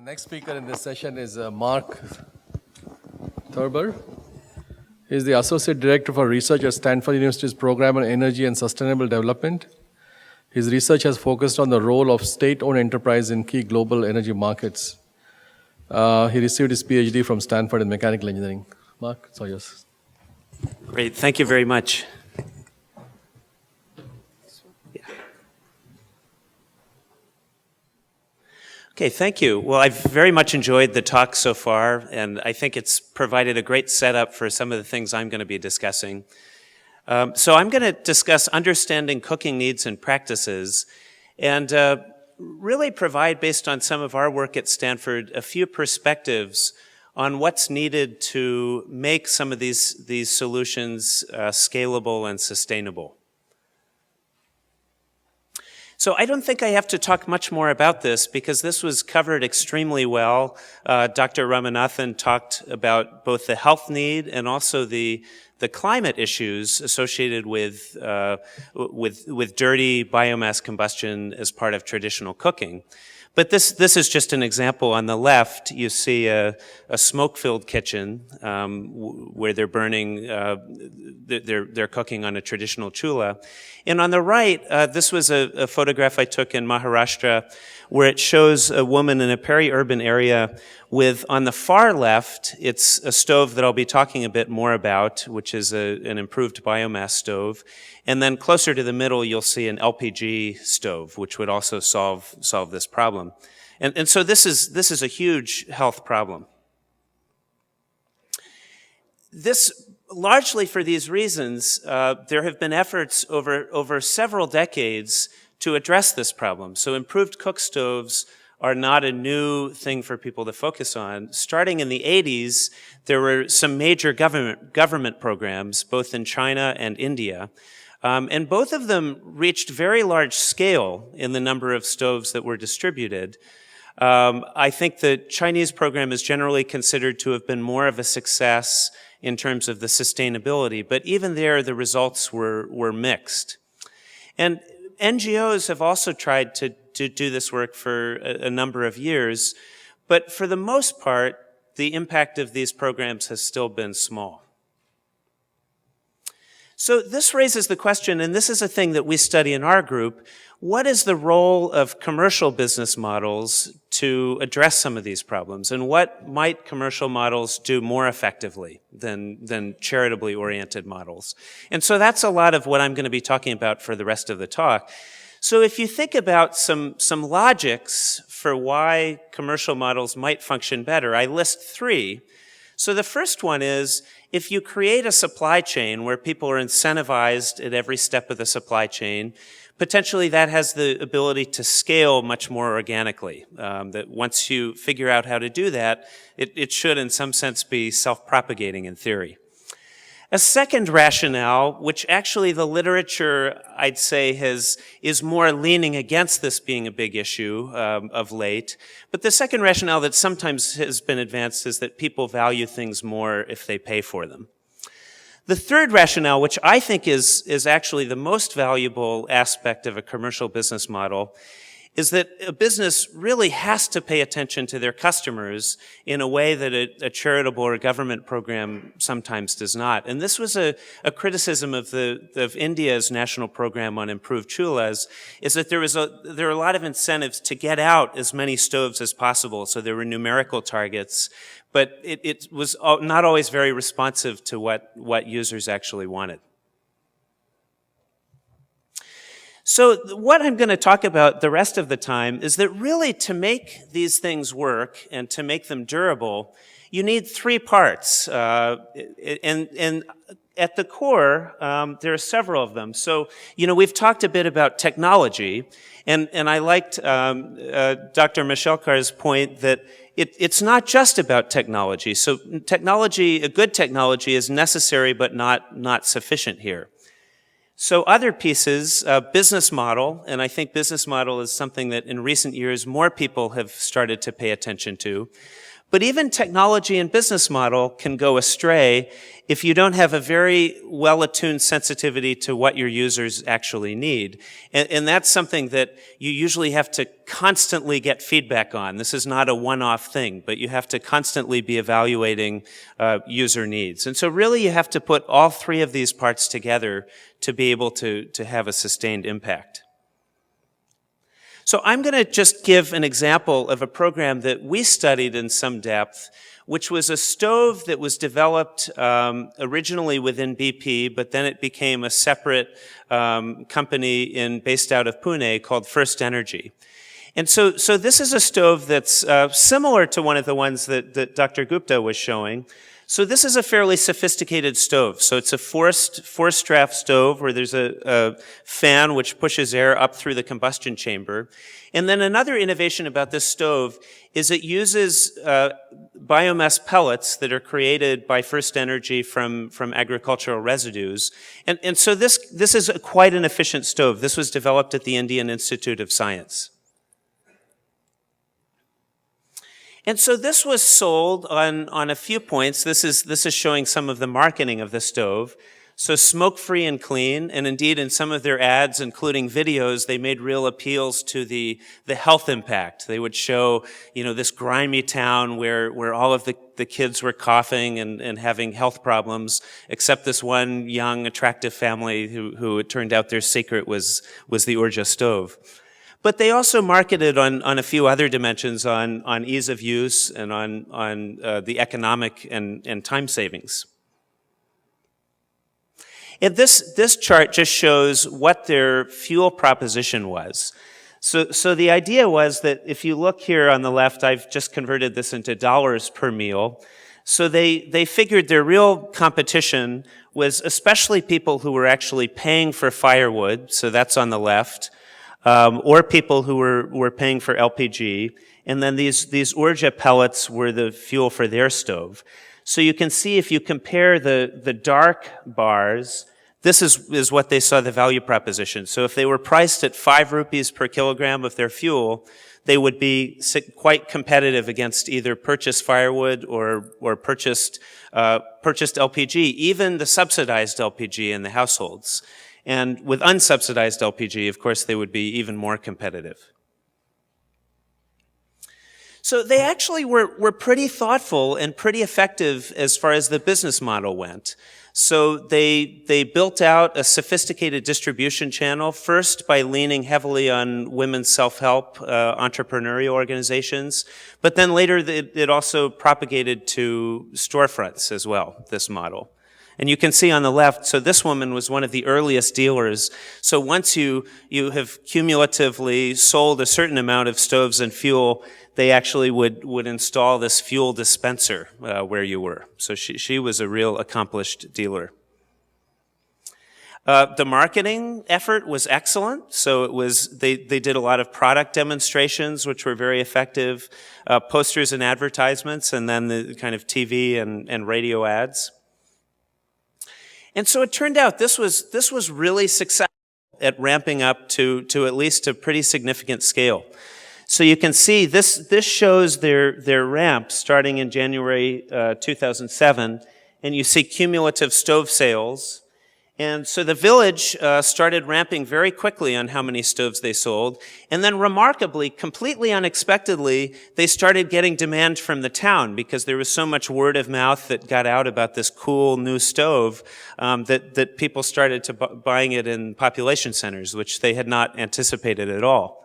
Next speaker in this session is Mark Thurber. He is the Associate Director for Research at Stanford University's Program on Energy and Sustainable Development. His research has focused on the role of state-owned enterprise in key global energy markets. He received his PhD from Stanford in mechanical engineering. Mark, it's all yours. Great, thank you very much. Okay, thank you. Well, I've very much enjoyed the talk so far, and I think it's provided a great setup for some of the things I'm going to be discussing. So I'm going to discuss understanding cooking needs and practices, and really provide, based on some of our work at Stanford, a few perspectives on what's needed to make some of these solutions scalable and sustainable. So I don't think I have to talk much more about this because this was covered extremely well. Dr. Ramanathan talked about both the health need and also the climate issues associated with dirty biomass combustion as part of traditional cooking. But this is just an example. On the left, you see a smoke-filled kitchen where they're burning, they're cooking on a traditional chula. And on the right, this was a photograph I took in Maharashtra where it shows a woman in a peri-urban area with, on the far left, it's a stove that I'll be talking a bit more about, which is an improved biomass stove. And then closer to the middle, you'll see an LPG stove, which would also solve this problem. And so this is a huge health problem. Largely for these reasons, there have been efforts over several decades to address this problem. So improved cook stoves are not a new thing for people to focus on. Starting in the 80s, there were some major government programs, both in China and India. And both of them reached very large scale in the number of stoves that were distributed. I think the Chinese program is generally considered to have been more of a success in terms of the sustainability, but even there, the results were mixed. And NGOs have also tried to do this work for a number of years, but for the most part, the impact of these programs has still been small. So this raises the question, and this is a thing that we study in our group, what is the role of commercial business models to address some of these problems? And what might commercial models do more effectively than charitably oriented models? And so that's a lot of what I'm going to be talking about for the rest of the talk. So if you think about some logics for why commercial models might function better, I list three. So the first one is, if you create a supply chain where people are incentivized at every step of the supply chain, potentially that has the ability to scale much more organically. That once you figure out how to do that, it should in some sense be self-propagating in theory. A second rationale, which actually the literature, I'd say, is more leaning against this being a big issue of late. But the second rationale that sometimes has been advanced is that people value things more if they pay for them. The third rationale, which I think is actually the most valuable aspect of a commercial business model, is that a business really has to pay attention to their customers in a way that a charitable or a government program sometimes does not. And this was a criticism of India's national program on improved chulas, is that there are a lot of incentives to get out as many stoves as possible. So there were numerical targets, but it was not always very responsive to what users actually wanted. So what I'm going to talk about the rest of the time is that really to make these things work and to make them durable, you need three parts. And at the core, there are several of them. So, we've talked a bit about technology, and I liked Dr. Mishalkar's point that it's not just about technology. So technology, a good technology is necessary but not sufficient here. So other pieces, business model, and I think business model is something that in recent years more people have started to pay attention to. But even technology and business model can go astray if you don't have a very well-attuned sensitivity to what your users actually need. And that's something that you usually have to constantly get feedback on. This is not a one-off thing, but you have to constantly be evaluating user needs. And so really you have to put all three of these parts together to be able to have a sustained impact. So I'm going to just give an example of a program that we studied in some depth, which was a stove that was developed originally within BP, but then it became a separate company based out of Pune called First Energy. And so this is a stove that's similar to one of the ones that Dr. Gupta was showing. So this is a fairly sophisticated stove. So it's a forced draft stove where there's a fan which pushes air up through the combustion chamber. And then another innovation about this stove is it uses biomass pellets that are created by First Energy from agricultural residues. And so this is quite an efficient stove. This was developed at the Indian Institute of Science. And so this was sold on a few points. This is showing some of the marketing of the stove. So smoke-free and clean, and indeed in some of their ads, including videos, they made real appeals to the health impact. They would show, this grimy town where all of the kids were coughing and having health problems, except this one young, attractive family who it turned out their secret was the Urja stove. But they also marketed on a few other dimensions on ease of use and on the economic and time savings. And this chart just shows what their fuel proposition was. So the idea was that if you look here on the left, I've just converted this into dollars per meal. So they figured their real competition was especially people who were actually paying for firewood, so that's on the left, or people who were paying for LPG, and then these Urja pellets were the fuel for their stove. So you can see if you compare the dark bars, this is what they saw the value proposition. So if they were priced at 5 rupees per kilogram of their fuel, they would be quite competitive against either purchased firewood or purchased LPG, even the subsidized LPG in the households. And with unsubsidized LPG, of course, they would be even more competitive. So they actually were pretty thoughtful and pretty effective as far as the business model went. So they built out a sophisticated distribution channel, first by leaning heavily on women's self-help entrepreneurial organizations, but then later it also propagated to storefronts as well, this model. And you can see on the left, so this woman was one of the earliest dealers. So once you have cumulatively sold a certain amount of stoves and fuel, they actually would install this fuel dispenser where you were. So she was a real accomplished dealer. The marketing effort was excellent. So they did a lot of product demonstrations, which were very effective, posters and advertisements, and then the kind of TV and radio ads. And so it turned out this was really successful at ramping up to at least a pretty significant scale. So you can see this shows their ramp starting in January 2007, and you see cumulative stove sales. And so the village started ramping very quickly on how many stoves they sold. And then remarkably, completely unexpectedly, they started getting demand from the town because there was so much word of mouth that got out about this cool new stove that people started buying it in population centers, which they had not anticipated at all.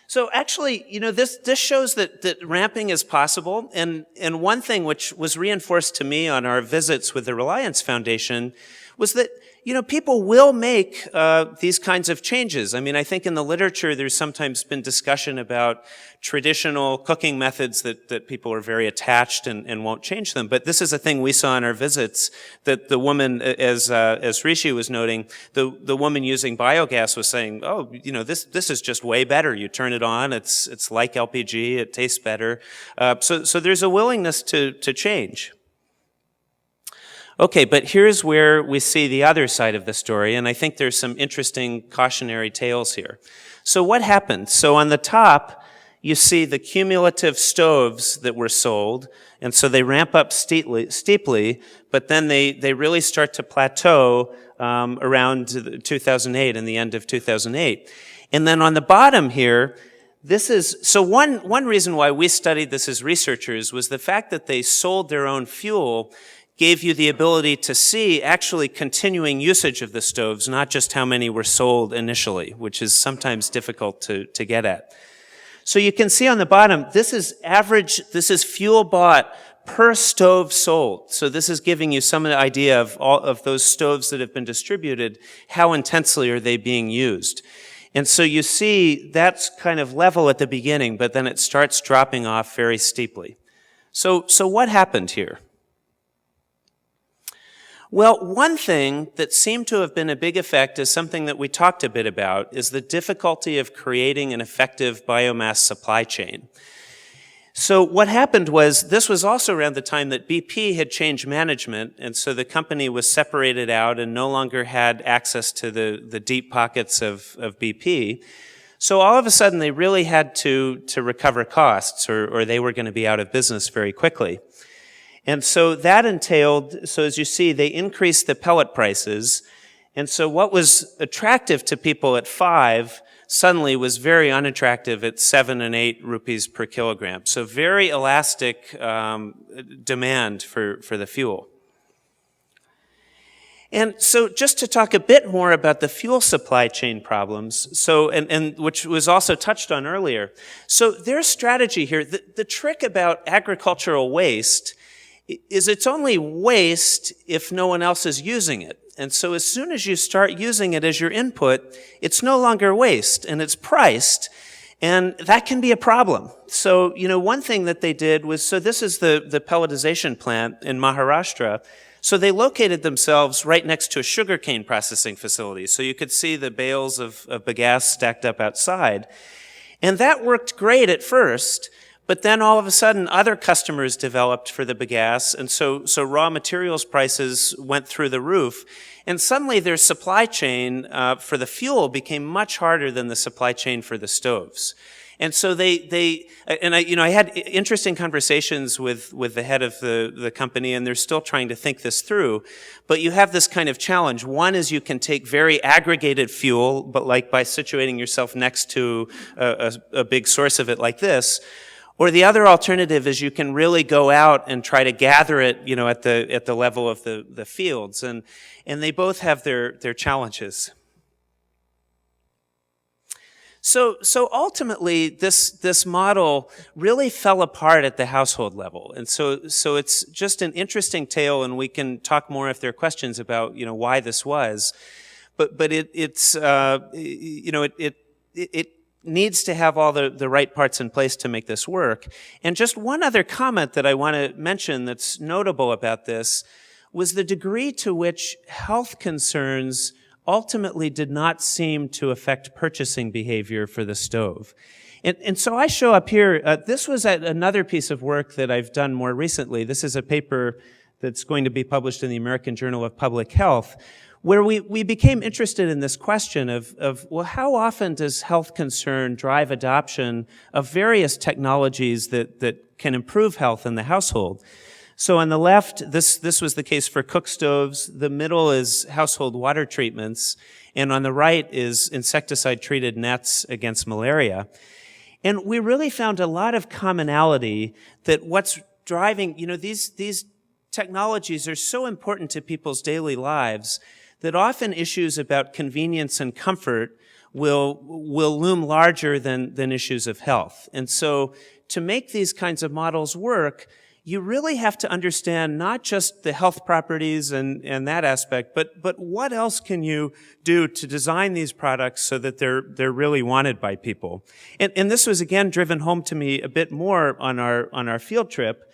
So actually, this shows that ramping is possible. And one thing which was reinforced to me on our visits with the Reliance Foundation was that, people will make these kinds of changes. I mean, I think in the literature there's sometimes been discussion about traditional cooking methods that people are very attached and won't change them. But this is a thing we saw in our visits, that the woman, as Rishi was noting, the woman using biogas was saying, oh, this is just way better. You turn it on, it's like LPG, it tastes better. So there's a willingness to change. Okay, but here's where we see the other side of the story, and I think there's some interesting cautionary tales here. So what happened? So on the top, you see the cumulative stoves that were sold, and so they ramp up steeply, but then they really start to plateau around 2008 and the end of 2008. And then on the bottom here, so one reason why we studied this as researchers was the fact that they sold their own fuel gave you the ability to see actually continuing usage of the stoves, not just how many were sold initially, which is sometimes difficult to get at. So you can see on the bottom, this is fuel bought per stove sold. So this is giving you some idea of all of those stoves that have been distributed, how intensely are they being used. And so you see that's kind of level at the beginning, but then it starts dropping off very steeply. So what happened here? Well, one thing that seemed to have been a big effect is something that we talked a bit about, is the difficulty of creating an effective biomass supply chain. So what happened was, this was also around the time that BP had changed management, and so the company was separated out and no longer had access to the deep pockets of BP. So all of a sudden they really had to recover costs, or they were going to be out of business very quickly. And so that entailed, so as you see, they increased the pellet prices. And so what was attractive to people at 5 suddenly was very unattractive at 7 and 8 rupees per kilogram. So very elastic demand for the fuel. And so just to talk a bit more about the fuel supply chain problems, so, and which was also touched on earlier. So their strategy here, the trick about agricultural waste is it's only waste if no one else is using it. And so as soon as you start using it as your input, it's no longer waste, and it's priced, and that can be a problem. So, one thing that they did was, so this is the pelletization plant in Maharashtra. So they located themselves right next to a sugarcane processing facility. So you could see the bales of bagasse stacked up outside. And that worked great at first, but then all of a sudden other customers developed for the bagasse, and so raw materials prices went through the roof. And suddenly their supply chain for the fuel became much harder than the supply chain for the stoves. And so I had interesting conversations with the head of the company, and they're still trying to think this through. But you have this kind of challenge. One is you can take very aggregated fuel, but like by situating yourself next to a big source of it like this. Or the other alternative is you can really go out and try to gather it, at the level of the fields. And they both have their challenges. So ultimately, this model really fell apart at the household level. And so it's just an interesting tale, and we can talk more if there are questions about, why this was. But it needs to have all the right parts in place to make this work. And just one other comment that I want to mention that's notable about this was the degree to which health concerns ultimately did not seem to affect purchasing behavior for the stove. And so I show up here, this was another piece of work that I've done more recently. This is a paper that's going to be published in the American Journal of Public Health, where we became interested in this question of, well, how often does health concern drive adoption of various technologies that can improve health in the household? So on the left, this was the case for cook stoves. The middle is household water treatments. And on the right is insecticide-treated nets against malaria. And we really found a lot of commonality that what's driving, these technologies are so important to people's daily lives that often issues about convenience and comfort will loom larger than issues of health. And so to make these kinds of models work, you really have to understand not just the health properties and that aspect, but what else can you do to design these products so that they're really wanted by people. And this was again driven home to me a bit more on our field trip,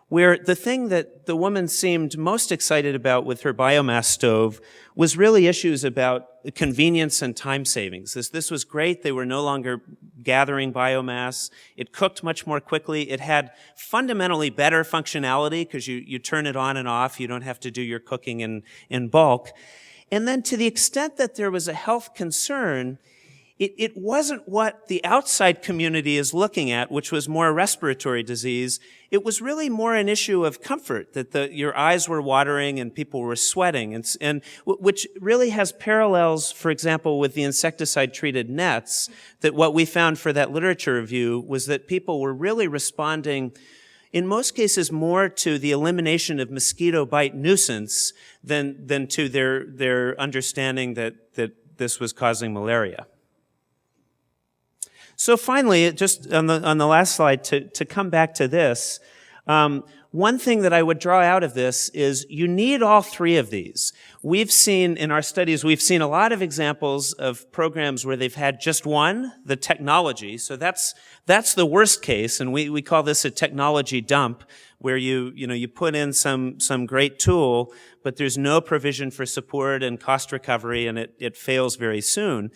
where the thing that the woman seemed most excited about with her biomass stove was really issues about convenience and time savings. This was great. They were no longer gathering biomass. It cooked much more quickly. It had fundamentally better functionality because you turn it on and off. You don't have to do your cooking in bulk. And then to the extent that there was a health concern, it wasn't what the outside community is looking at, which was more respiratory disease. It was really more an issue of comfort, that your eyes were watering and people were sweating, and which really has parallels, for example, with the insecticide-treated nets, that what we found for that literature review was that people were really responding, in most cases, more to the elimination of mosquito bite nuisance than to their understanding that this was causing malaria. So finally, just on the last slide, to come back to this, one thing that I would draw out of this is you need all three of these. We've seen in our studies, we've seen a lot of examples of programs where they've had just one, the technology. So that's the worst case, and we call this a technology dump, where you put in some great tool, but there's no provision for support and cost recovery, and it fails very soon.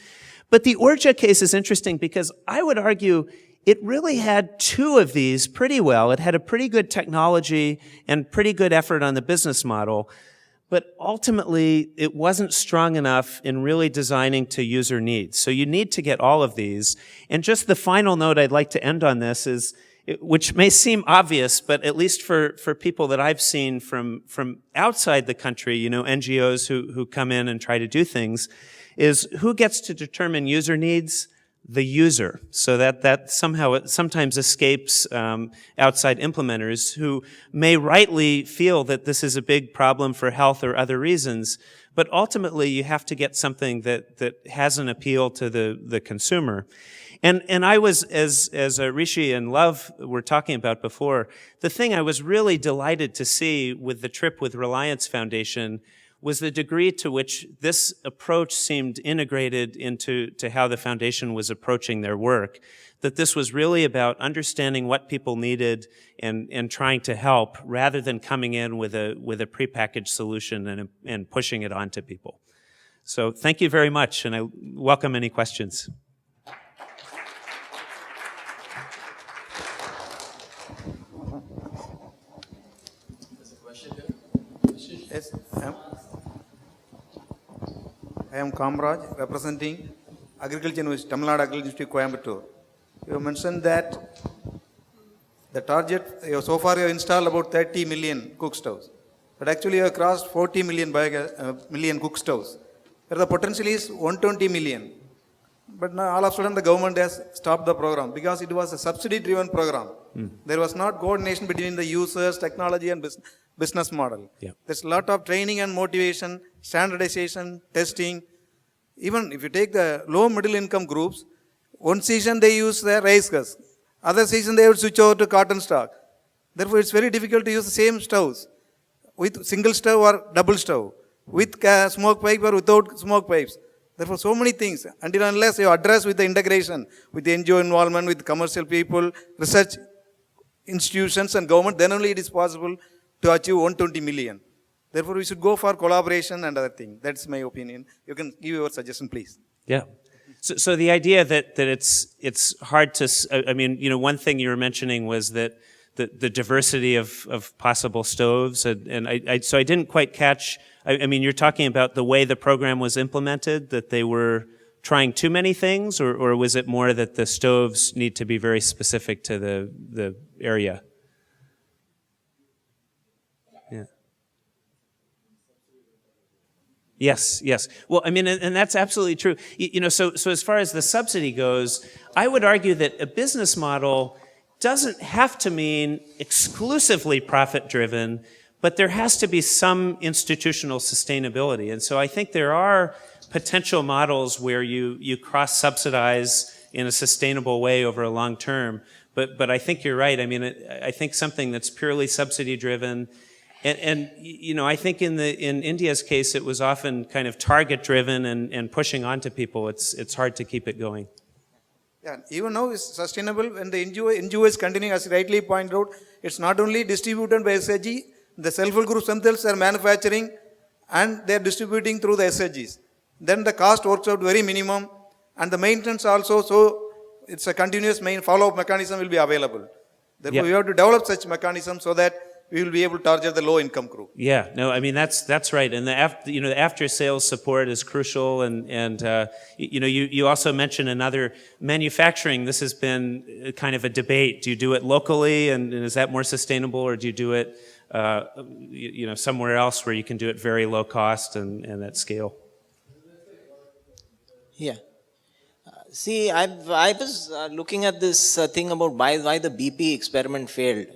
But the Orja case is interesting because I would argue it really had two of these pretty well. It had a pretty good technology and pretty good effort on the business model, but ultimately it wasn't strong enough in really designing to user needs. So you need to get all of these. And just the final note I'd like to end on this is, which may seem obvious, but at least for people that I've seen from outside the country, NGOs who come in and try to do things, is who gets to determine user needs? The user. So that somehow it sometimes escapes outside implementers who may rightly feel that this is a big problem for health or other reasons, but ultimately you have to get something that has an appeal to the consumer. And I was, as Rishi and Love were talking about before, the thing I was really delighted to see with the trip with Reliance Foundation was the degree to which this approach seemed integrated into how the foundation was approaching their work. That this was really about understanding what people needed and trying to help, rather than coming in with a prepackaged solution and pushing it onto people. So thank you very much, and I welcome any questions. Yes, I am Kamraj, representing Agriculture University, Tamil Nadu Agriculture University, Coimbatore. You mentioned that the target, so far you have installed about 30 million cook stoves, but actually you have crossed 40 million cook stoves, where the potential is 120 million. But now all of a sudden the government has stopped the program because it was a subsidy-driven program. There was not coordination between the users, technology and business model. Yeah. There's a lot of training and motivation, standardization, testing. Even if you take the low middle income groups, one season they use the rice husk, other season they would switch over to cotton stock. Therefore it's very difficult to use the same stoves with single stove or double stove, with smoke pipe or without smoke pipes. Therefore so many things, until unless you address with the integration, with the NGO involvement, with commercial people, research institutions and government, then only it is possible to achieve 120 million. Therefore, we should go for collaboration and other things. That's my opinion. You can give your suggestion, please. Yeah. So the idea that it's hard to, I mean, one thing you were mentioning was that the diversity of possible stoves, and so I didn't quite catch. I mean, you're talking about the way the program was implemented, that they were trying too many things, or was it more that the stoves need to be very specific to the area? Yeah. Yes. Well, I mean, and that's absolutely true. So as far as the subsidy goes, I would argue that a business model doesn't have to mean exclusively profit-driven, but there has to be some institutional sustainability. And so I think there are potential models where you cross-subsidize in a sustainable way over a long term. But I think you're right. I mean, I think something that's purely subsidy-driven, and I think in India's case, it was often kind of target-driven and pushing onto people. It's hard to keep it going. Yeah, even now it's sustainable when the NGO is continuing, as you rightly pointed out. It's not only distributed by SHG, the self-help groups themselves are manufacturing and they are distributing through the SHGs. Then the cost works out very minimum, and the maintenance also, so it's a continuous follow-up mechanism will be available. Therefore, we have to develop such mechanisms so that we will be able to target the low income group. Yeah, no, I mean, that's right. And the after sales support is crucial. And you also mentioned another manufacturing. This has been kind of a debate. Do you do it locally and is that more sustainable, or do you do it, somewhere else where you can do it very low cost and at scale? Yeah. See, I was looking at this thing about why the BP experiment failed.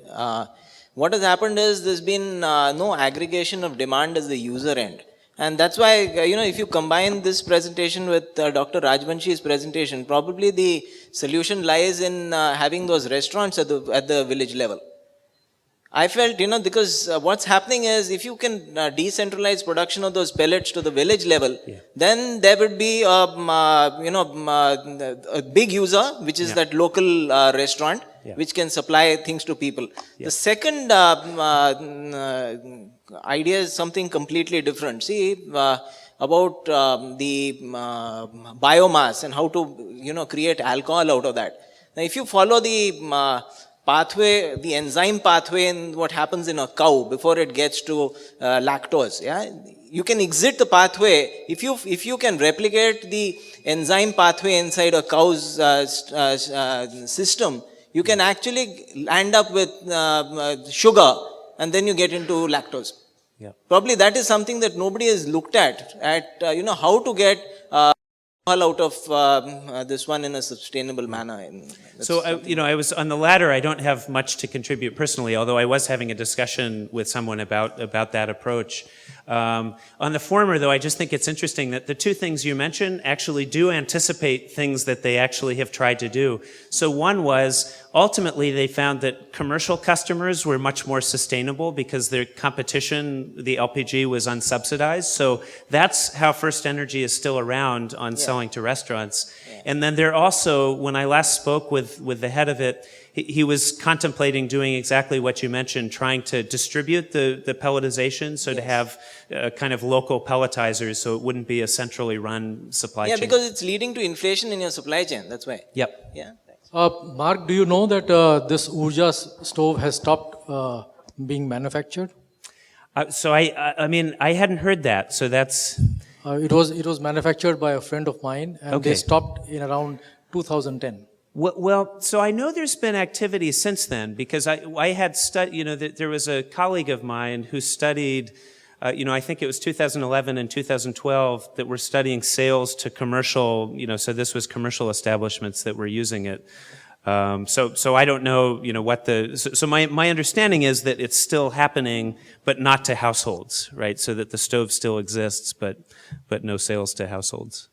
What has happened is there's been no aggregation of demand as the user end. And that's why, if you combine this presentation with Dr. Rajbanshi's presentation, probably the solution lies in having those restaurants at the village level. I felt, because what's happening is if you can decentralize production of those pellets to the village level, then there would be a big user, which is that local restaurant, which can supply things to people. The second idea is something completely different. See, about the biomass and how to, create alcohol out of that. Now, if you follow the pathway, the enzyme pathway in what happens in a cow before it gets to lactose, you can exit the pathway. If you can replicate the enzyme pathway inside a cow's system, you can actually end up with sugar, and then you get into lactose. Yeah. Probably that is something that nobody has looked at how to get out of this one in a sustainable manner. So, I was on the latter. I don't have much to contribute personally, although I was having a discussion with someone about that approach. On the former, though, I just think it's interesting that the two things you mentioned actually do anticipate things that they actually have tried to do. So one was, ultimately, they found that commercial customers were much more sustainable because their competition, the LPG, was unsubsidized. So that's how First Energy is still around on selling to restaurants. Yeah. And then there also, when I last spoke with the head of it, he was contemplating doing exactly what you mentioned, trying to distribute the pelletization, so to have kind of local pelletizers, so it wouldn't be a centrally run supply chain. Yeah, because it's leading to inflation in your supply chain, that's why. Yep. Yeah. Mark, do you know that this Urja stove has stopped being manufactured? So I mean, I hadn't heard that, so that's... It was manufactured by a friend of mine, and they stopped in around 2010. Well, so I know there's been activity since then, because I had studied, there was a colleague of mine who studied, I think it was 2011 and 2012, that were studying sales to commercial, so this was commercial establishments that were using it. So I don't know, so my understanding is that it's still happening, but not to households, right? So that the stove still exists, but no sales to households.